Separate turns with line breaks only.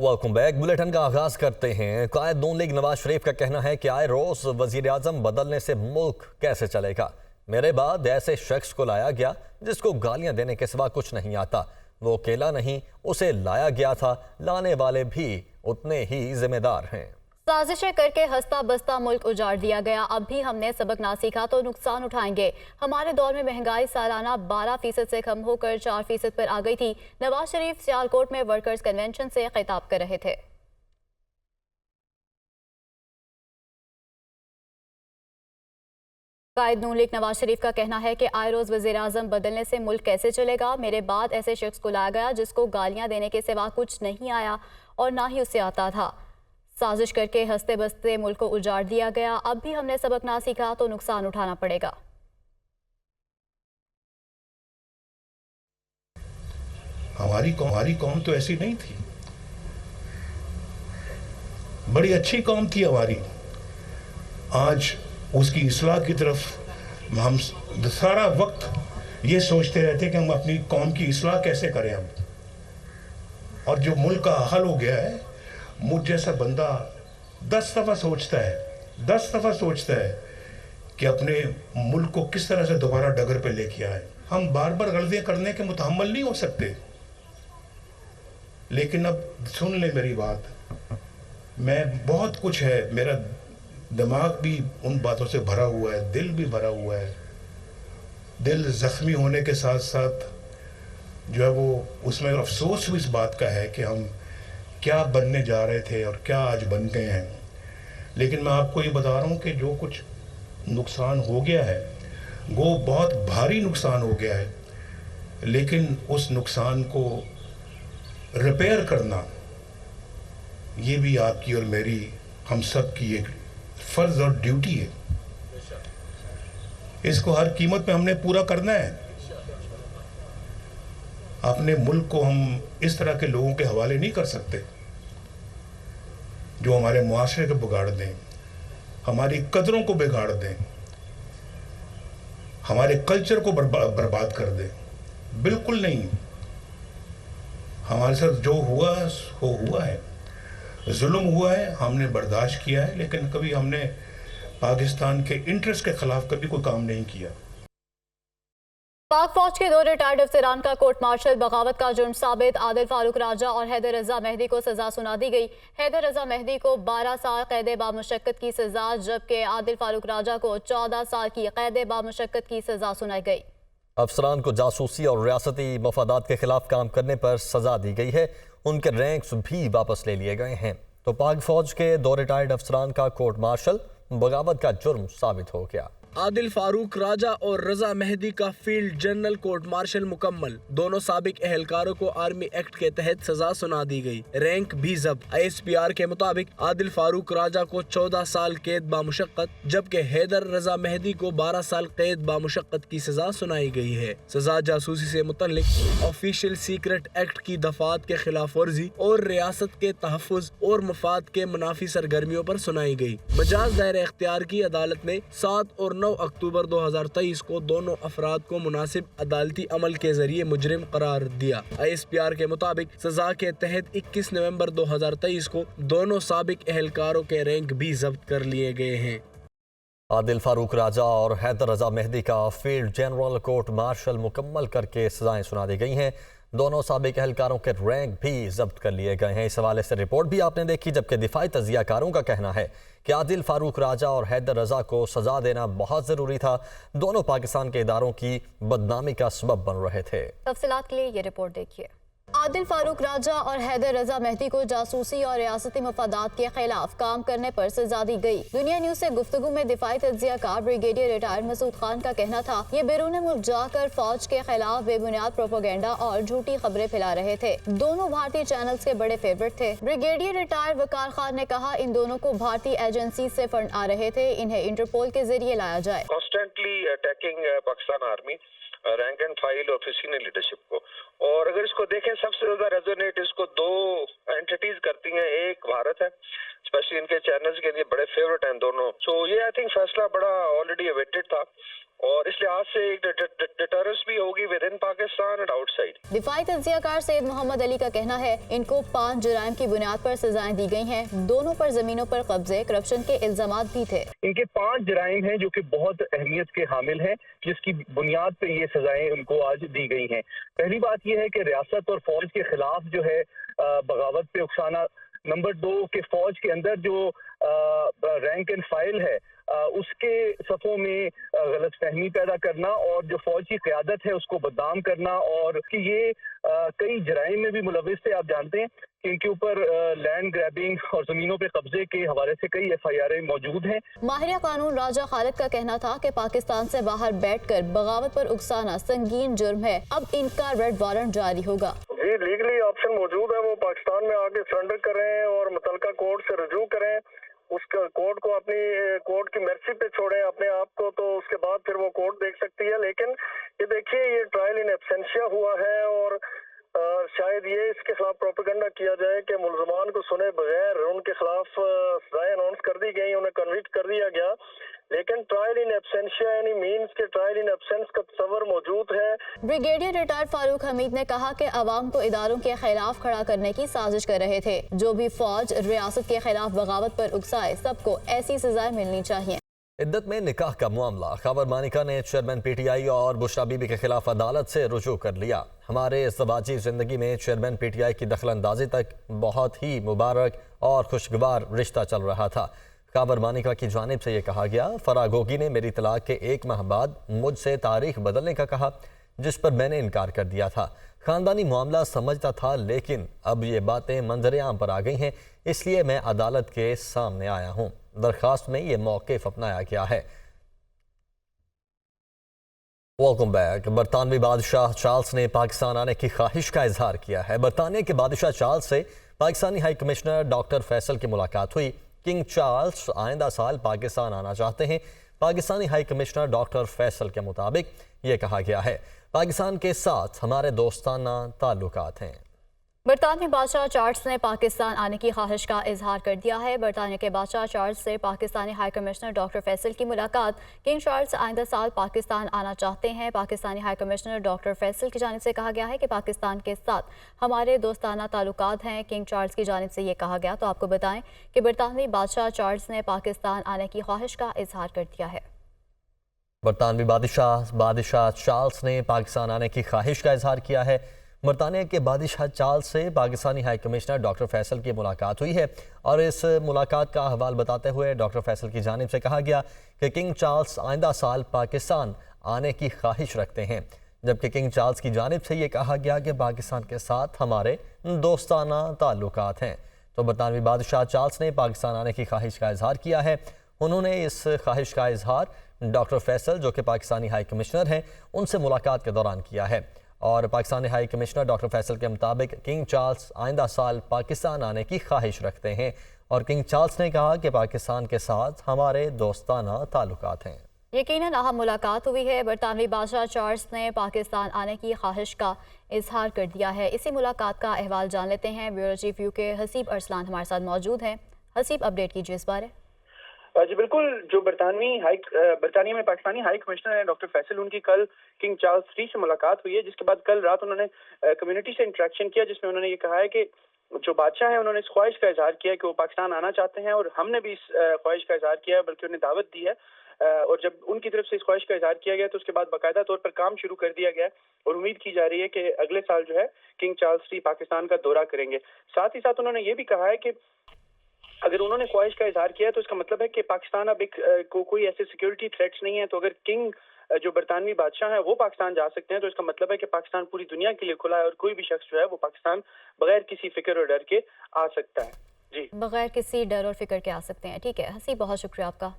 Welcome back. Bulletin का आगाज करते हैं। कायद नून लीग नवाज शरीफ का कहना है कि आए रोज वजीर आजम बदलने से मुल्क कैसे चलेगा। मेरे बाद ऐसे शख्स को लाया गया जिसको गालियां देने के सिवा कुछ नहीं आता। वो अकेला नहीं, उसे लाया गया था, लाने वाले भी उतने ही जिम्मेदार हैं।
साजिशें करके हंसता बसता मुल्क उजाड़ दिया गया। अब भी हमने सबक ना सीखा तो नुकसान उठाएंगे। हमारे दौर में महंगाई सालाना 12% से कम होकर 4% पर आ गई थी। नवाज शरीफ सियालकोट में वर्कर्स कन्वेंशन से खिताब कर रहे थे। कायद नून लीग नवाज शरीफ का कहना है कि आए रोज वजीर आजम बदलने से मुल्क कैसे चलेगा। मेरे बाद ऐसे शख्स को लाया गया जिसको गालियां देने के सिवा कुछ नहीं आया और ना ही उसे आता था। साजिश करके हंसते बसते मुल्क को उजाड़ दिया गया। अब भी हमने सबक ना सीखा तो नुकसान उठाना पड़ेगा।
हमारी कौम तो ऐसी नहीं थी, बड़ी अच्छी कौम थी हमारी। आज उसकी इस्लाह की तरफ हम सारा वक्त ये सोचते रहते कि हम अपनी कौम की इस्लाह कैसे करें हम। और जो मुल्क का हाल हो गया है, मुझ जैसा बंदा 10 दफ़ा सोचता है कि अपने मुल्क को किस तरह से दोबारा डगर पे लेके आए। हम बार बार गलतियां करने के मुतहम्मल नहीं हो सकते। लेकिन अब सुन ले मेरी बात, मैं बहुत कुछ है, मेरा दिमाग भी उन बातों से भरा हुआ है, दिल भी भरा हुआ है। दिल जख्मी होने के साथ साथ जो है वो उसमें अफसोस भी इस बात का है कि हम क्या बनने जा रहे थे और क्या आज बन गए हैं। लेकिन मैं आपको ये बता रहा हूँ कि जो कुछ नुकसान हो गया है वो बहुत भारी नुकसान हो गया है। लेकिन उस नुकसान को रिपेयर करना ये भी आपकी और मेरी, हम सब की एक फर्ज और ड्यूटी है। इसको हर कीमत पे हमने पूरा करना है। अपने मुल्क को हम इस तरह के लोगों के हवाले नहीं कर सकते जो हमारे मुआशरे को बिगाड़ दें, हमारी कदरों को बिगाड़ दें, हमारे कल्चर को बर्बाद कर दें। बिल्कुल नहीं। हमारे साथ जो हुआ वो हुआ है, जुल्म हुआ है, हमने बर्दाश्त किया है। लेकिन कभी हमने पाकिस्तान के इंटरेस्ट के खिलाफ कभी कोई काम नहीं किया।
पाक फौज के 2 रिटायर्ड अफसरान का कोर्ट मार्शल बगावत का जुर्म साबित। आदिल फारूक राजा और हैदर रजा मेहदी को सजा सुना दी गई। हैदर रजा मेहदी को 12 साल कैद बामुशक्कत की सजा, जबकि आदिल फारूक राजा को 14 साल की कैद बामुशक्कत की सजा सुनाई गई।
अफसरान को जासूसी और रियासती मफादात के खिलाफ काम करने पर सजा दी गई है। उनके रैंक्स भी वापस ले लिए गए हैं। तो पाक फौज के 2 रिटायर्ड अफसरान का कोर्ट मार्शल बगावत का जुर्म साबित हो गया।
आदिल फारूक राजा और रजा मेहदी का फील्ड जनरल कोर्ट मार्शल मुकम्मल। दोनों साबिक एहलकारों को आर्मी एक्ट के तहत सजा सुना दी गई, रैंक भी जब्त। ISPR के मुताबिक आदिल फारूक राजा को 14 साल कैद बामुशक्कत, जबकि हैदर रजा मेहदी को 12 साल कैद बामुशक्कत की सजा सुनाई गई है। सजा जासूसी से मुतल्लिक ऑफिशियल सीक्रेट एक्ट की दफात के खिलाफ वर्जी और रियासत के तहफ़्फ़ुज़ और मफाद के मुनाफी सरगर्मियों पर सुनाई गई। मजाज दायरे इख्तियार की अदालत ने 7 और 9 अक्टूबर 2023 को दोनों अफराद को मुनासिब अदालती अमल के जरिए मुजरिम करार दिया। ISPR के मुताबिक सजा के तहत 21 नवंबर 2023 को दोनों साबिक एहलकारों के रैंक भी जब्त कर लिए गए हैं।
आदिल फारूक राजा और हैदर रजा मेहदी का फील्ड जनरल कोर्ट मार्शल मुकम्मल करके सजाएं सुना दी गई हैं। दोनों साबिक एहलकारों के रैंक भी जब्त कर लिए गए हैं। इस हवाले से रिपोर्ट भी आपने देखी, जबकि दिफाई तजियाकारों का कहना है कि आदिल फारूक राजा और हैदर रजा को सजा देना बहुत ज़रूरी था। दोनों पाकिस्तान के इदारों की बदनामी का सबब बन रहे थे।
तफसीलात के लिए ये रिपोर्ट देखिए। आदिल फारूक राजा और हैदर रजा मेहदी को जासूसी और रियासती मफादात के खिलाफ काम करने पर सजा दी गई। दुनिया न्यूज से गुफ्तगू में दिफाई तज्जियाकार ब्रिगेडियर रिटायर्ड मसूद खान का कहना था, ये बैरून मुल्क जाकर फौज के खिलाफ बेबुनियाद प्रोपोगेंडा और झूठी खबरें फैला रहे थे। दोनों भारतीय चैनल्स के बड़े फेवरेट थे। ब्रिगेडियर रिटायर्ड वकार खान ने कहा, इन दोनों को भारतीय एजेंसी से फंड आ रहे थे, इन्हें इंटरपोल के जरिए लाया जाए।
Constantly attacking Pakistan army, rank and file और सीनियर लीडरशिप को। और अगर इसको देखें, सबसे ज्यादा रेजोनेट इसको 2 एंटिटीज करती हैं। एक भारत है, स्पेशली इनके चैनल्स के लिए बड़े फेवरेट हैं दोनों। सो ये आई थिंक फैसला बड़ा ऑलरेडी अवेटेड था और इस लिहाज से एक डिटरेंस भी होगी within Pakistan and outside.
दिफाई तज्जियाकार सैयद मोहम्मद अली का कहना है इनको 5 जुराइम की बुनियाद पर सजाएं दी गई हैं। दोनों पर जमीनों पर कब्जे, करप्शन के इल्जामात भी थे।
इनके 5 जराइम हैं जो कि बहुत अहमियत के हामिल हैं, जिसकी बुनियाद पर ये सजाएं उनको आज दी गई हैं। पहली बात यह है कि रियासत और फौज के खिलाफ जो है बगावत पे उकसाना। नंबर 2 के फौज के अंदर जो रैंक एंड फाइल है उसके सफ़ों में गलत फहमी पैदा करना और जो फौज की क़यादत है उसको बदनाम करना, और कि ये कई जराइम में भी मुलविस थे। आप जानते हैं कि इनके ऊपर लैंड ग्रैबिंग और ज़मीनों पे कब्जे के हवाले से कई FIR मौजूद हैं।
माहिर कानून राजा खालिद का कहना था कि पाकिस्तान से बाहर बैठकर बगावत पर उकसाना संगीन जुर्म है। अब इनका रेड वारंट जारी होगा।
जी, लीगली ऑप्शन मौजूद है, वो पाकिस्तान में आके सरेंडर करें और मुतलका कोर्ट से रजू करें, उसका कोर्ट को अपनी कोर्ट की मर्जी पे छोड़ें अपने आप को, तो उसके बाद फिर वो कोर्ट देख सकती है। लेकिन ये देखिए, ये ट्रायल इन एब्सेंशिया हुआ है और शायद ये इसके खिलाफ प्रोपेगेंडा किया जाए कि मुल्ज़मान को सुने बगैर उनके खिलाफ सजाएं अनाउंस कर दी गई, उन्हें कन्विक्ट कर दिया गया। लेकिन ट्रायल इन एब्सेंशिया यानी मीन्स के ट्रायल इन एब्सेंस का तस्वर मौजूद है।
ब्रिगेडियर रिटायर्ड फारूक हमीद ने कहा कि अवाम को इदारों के खिलाफ खड़ा करने की साजिश कर रहे थे। जो भी फौज रियासत के खिलाफ बगावत पर उकसाए, सबको ऐसी सजाएं मिलनी चाहिए।
इद्दत में निकाह का मामला, खबर मानिका ने चेयरमैन PTI और बुशरा बीबी के खिलाफ अदालत से रुजू कर लिया। हमारे इज़्तिवाजी ज़िंदगी में चेयरमैन PTI की दखल अंदाजी तक बहुत ही मुबारक और खुशगवार रिश्ता चल रहा था। खबर मानिका की जानिब से ये कहा गया, फरागोगी ने मेरी तलाक के 1 माह बाद मुझसे तारीख बदलने का कहा, जिस पर मैंने इनकार कर दिया था। ख़ानदानी मामला समझता था, लेकिन अब ये बातें मंजर आम पर आ गई हैं, इसलिए मैं अदालत के सामने आया हूँ। दरख्वास्त में ये मौक़िफ़ अपनाया गया है। Welcome back. बरतानवी बादशाह चार्ल्स ने पाकिस्तान आने की ख्वाहिश का इजहार किया है। बरतानिया के बादशाह चार्ल्स से Pakistani high commissioner doctor Faisal की मुलाकात हुई। किंग चार्ल्स आइंदा साल पाकिस्तान आना चाहते हैं। Pakistani high commissioner doctor Faisal के मुताबिक ये कहा गया है, पाकिस्तान के साथ हमारे दोस्ताना ताल्लुकात हैं।
बरतानिया बादशाह चार्ल्स ने पाकिस्तान आने की ख्वाहिश का इजहार कर दिया है। बरतानिया के बादशाह चार्ल्स से Pakistani high commissioner doctor Faisal की मुलाकात। किंग चार्ल्स आइंदा साल पाकिस्तान आना चाहते हैं। Pakistani high commissioner doctor Faisal की जानिब से कहा गया है कि पाकिस्तान के साथ हमारे दोस्ताना ताल्लुकात हैं। किंग चार्ल्स की जानिब से ये कहा गया। तो आपको बताएं कि बरतानवी बादशाह चार्ल्स ने पाकिस्तान आने की ख्वाहिश का इजहार कर दिया है।
बरतानवी बादशाह चार्ल्स ने पाकिस्तान आने की ख्वाहिश का इजहार किया है। बरतानिया के बादशाह चार्ल्स से Pakistani high commissioner doctor Faisal की मुलाकात हुई है और इस मुलाकात का अहवाल बताते हुए डॉक्टर फैसल की जानिब से कहा गया कि किंग चार्ल्स आइंदा साल पाकिस्तान आने की ख्वाहिश रखते हैं, जबकि किंग चार्ल्स की जानिब से ये कहा गया कि पाकिस्तान के साथ हमारे दोस्ताना ताल्लुकात हैं। तो बरतानवी बादशाह चार्ल्स ने पाकिस्तान आने की ख्वाहिश का इजहार किया है। उन्होंने इस ख्वाहिश का इजहार डॉक्टर फैसल, जो कि पाकिस्तानी हाई कमिश्नर हैं, उनसे मुलाकात के दौरान किया है। और Pakistani high commissioner doctor Faisal के मुताबिक किंग चार्ल्स आइंदा साल पाकिस्तान आने की ख्वाहिश रखते हैं और किंग चार्ल्स ने कहा कि पाकिस्तान के साथ हमारे दोस्ताना ताल्लुकात हैं।
यकीनन अहम मुलाकात हुई है। बरतानवी बादशाह चार्ल्स ने पाकिस्तान आने की ख्वाहिश का इजहार कर दिया है। इसी मुलाकात का अहवाल जान लेते हैं। Bureau chief UK Haseeb Arsalan हमारे साथ मौजूद हैं। हसीब, अपडेट कीजिए इस बारे।
जी बिल्कुल, जो बरतानिया में पाकिस्तानी हाई कमिश्नर हैं डॉक्टर फैसल, उनकी कल किंग चार्ल्स III से मुलाकात हुई है, जिसके बाद कल रात उन्होंने कम्युनिटी से इंटरेक्शन किया, जिसमें उन्होंने ये कहा है कि जो बादशाह है उन्होंने इस ख्वाहिश का इजहार किया कि वो पाकिस्तान आना चाहते हैं और हमने भी इस ख्वाहिश का इजहार किया है, बल्कि उन्हें दावत दी है। और जब उनकी तरफ से इस ख्वाहिश का इजहार किया गया तो उसके बाद बाकायदा तौर पर काम शुरू कर दिया गया और उम्मीद की जा रही है कि अगले साल जो है किंग चार्ल्स III पाकिस्तान का दौरा करेंगे। साथ ही साथ उन्होंने ये भी कहा है कि अगर उन्होंने ख्वाहिश का इजहार किया है तो इसका मतलब है कि पाकिस्तान अब कोई ऐसे सिक्योरिटी थ्रेट्स नहीं है। तो अगर किंग जो बरतानवी बादशाह है वो पाकिस्तान जा सकते हैं तो इसका मतलब है कि पाकिस्तान पूरी दुनिया के लिए खुला है और कोई भी शख्स जो है वो पाकिस्तान बगैर किसी फिक्र और डर के आ सकता है। जी,
बगैर किसी डर और फिक्र के आ सकते हैं। ठीक है हसी, बहुत शुक्रिया आपका।